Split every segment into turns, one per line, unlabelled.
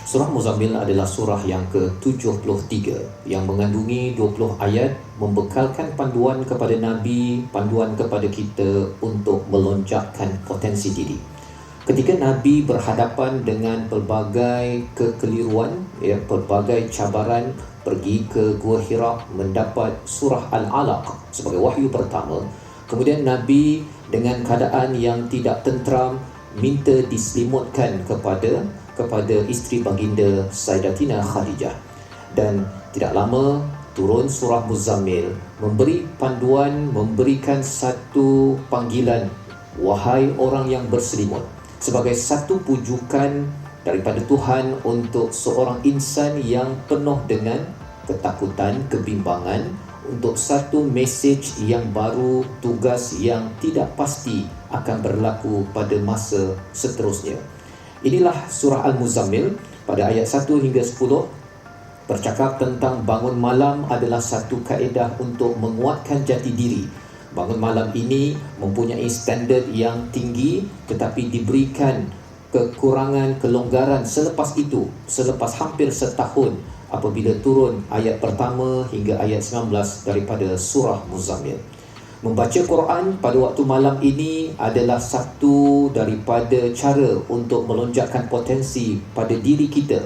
Surah Muzammil adalah surah yang ke-73 yang mengandungi 20 ayat, membekalkan panduan kepada Nabi, panduan kepada kita untuk melonjakkan potensi diri. Ketika Nabi berhadapan dengan pelbagai kekeliruan, pelbagai cabaran, pergi ke Gua Hira mendapat surah Al-Alaq sebagai wahyu pertama. Kemudian Nabi dengan keadaan yang tidak tenteram minta diselimutkan kepada isteri baginda Sayyidatina Khadijah. Dan tidak lama turun surah Muzammil memberi panduan, memberikan satu panggilan, wahai orang yang berselimut, sebagai satu pujukan daripada Tuhan untuk seorang insan yang penuh dengan ketakutan, kebimbangan, untuk satu mesej yang baru, tugas yang tidak pasti akan berlaku pada masa seterusnya. Inilah surah Al-Muzammil pada ayat 1 hingga 10 bercakap tentang bangun malam adalah satu kaedah untuk menguatkan jati diri. Bangun malam ini mempunyai standard yang tinggi tetapi diberikan kekurangan, kelonggaran selepas itu, selepas hampir setahun apabila turun ayat pertama hingga ayat 19 daripada surah Muzammil. Membaca Quran pada waktu malam ini adalah satu daripada cara untuk melonjakkan potensi pada diri kita.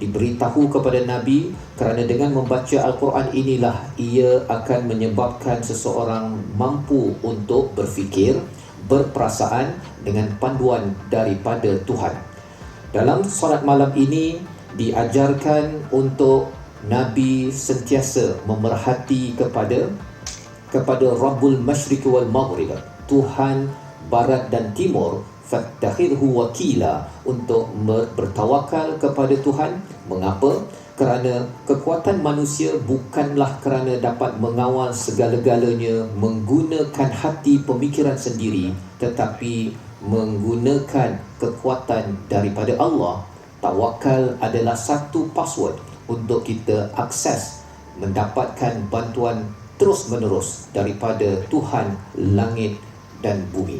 Diberitahu kepada Nabi kerana dengan membaca Al-Quran inilah ia akan menyebabkan seseorang mampu untuk berfikir, berperasaan dengan panduan daripada Tuhan. Dalam solat malam ini diajarkan untuk Nabi sentiasa memerhati kepada Rabbul Masyriq wal Maghrib, Tuhan Barat dan Timur, fattakhirhu wakila, untuk bertawakal kepada Tuhan. Mengapa? Kerana kekuatan manusia bukanlah kerana dapat mengawal segala-galanya, menggunakan hati pemikiran sendiri, tetapi menggunakan kekuatan daripada Allah. Tawakal adalah satu password untuk kita akses mendapatkan bantuan terus-menerus daripada Tuhan langit dan bumi.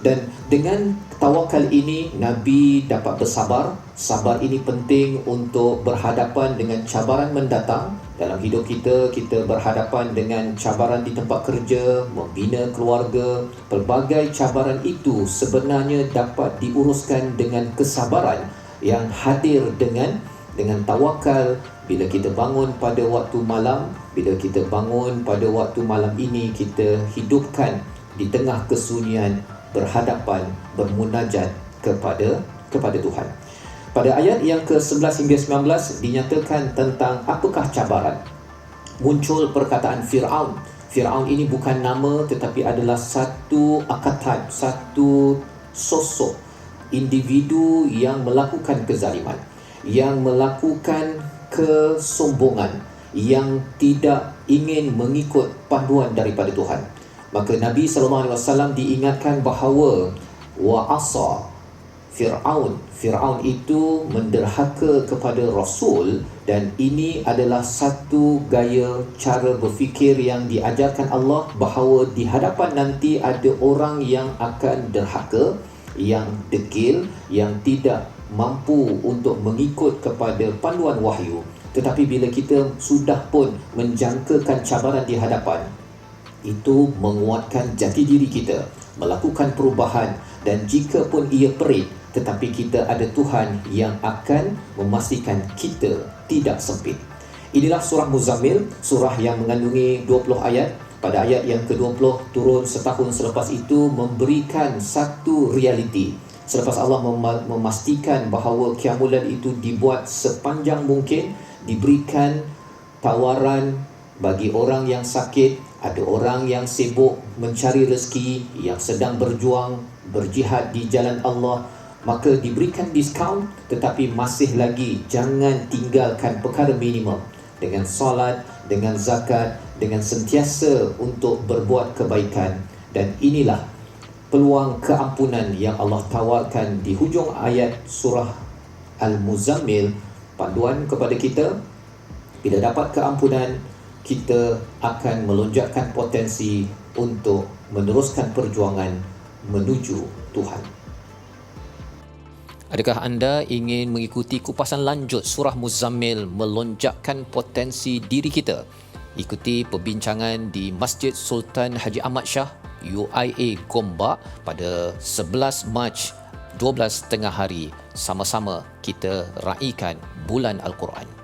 Dan dengan tawakal ini Nabi dapat bersabar. Sabar ini penting untuk berhadapan dengan cabaran mendatang. Dalam hidup kita, kita berhadapan dengan cabaran di tempat kerja, membina keluarga. Pelbagai cabaran itu sebenarnya dapat diuruskan dengan kesabaran yang hadir dengan tawakal. Bila kita bangun pada waktu malam, bila kita bangun pada waktu malam ini, kita hidupkan di tengah kesunyian, berhadapan, bermunajat kepada Tuhan. Pada ayat yang ke-11 hingga 19 dinyatakan tentang apakah cabaran. Muncul perkataan Fir'aun. Fir'aun ini bukan nama tetapi adalah satu akatan, satu sosok individu yang melakukan kezaliman, yang melakukan kesombongan, yang tidak ingin mengikut panduan daripada Tuhan. Maka Nabi SAW diingatkan bahawa wa'asa Fir'aun. Fir'aun itu menderhaka kepada Rasul, dan ini adalah satu gaya cara berfikir yang diajarkan Allah bahawa di hadapan nanti ada orang yang akan derhaka, yang degil, yang tidak mampu untuk mengikut kepada panduan wahyu. Tetapi bila kita sudah pun menjangkakan cabaran di hadapan, itu menguatkan jati diri kita, melakukan perubahan. Dan jika pun ia perit, tetapi kita ada Tuhan yang akan memastikan kita tidak sempit. Inilah surah Muzammil, surah yang mengandungi 20 ayat. Pada ayat yang ke-20 turun setahun selepas itu, memberikan satu realiti. Selepas Allah memastikan bahawa Qiyamulan itu dibuat sepanjang mungkin, diberikan tawaran bagi orang yang sakit, ada orang yang sibuk mencari rezeki, yang sedang berjuang, berjihad di jalan Allah, maka diberikan diskaun. Tetapi masih lagi jangan tinggalkan perkara minimum, dengan solat, dengan zakat, dengan sentiasa untuk berbuat kebaikan. Dan inilah peluang keampunan yang Allah tawarkan di hujung ayat surah Al-Muzammil. Panduan kepada kita, bila dapat keampunan, kita akan melonjakkan potensi untuk meneruskan perjuangan menuju Tuhan. Adakah anda ingin mengikuti kupasan lanjut surah Muzammil melonjakkan potensi diri kita? Ikuti perbincangan di Masjid Sultan Haji Ahmad Shah UIA Gombak pada 11 Mac 12 tengah hari. Sama-sama kita raikan bulan Al-Quran.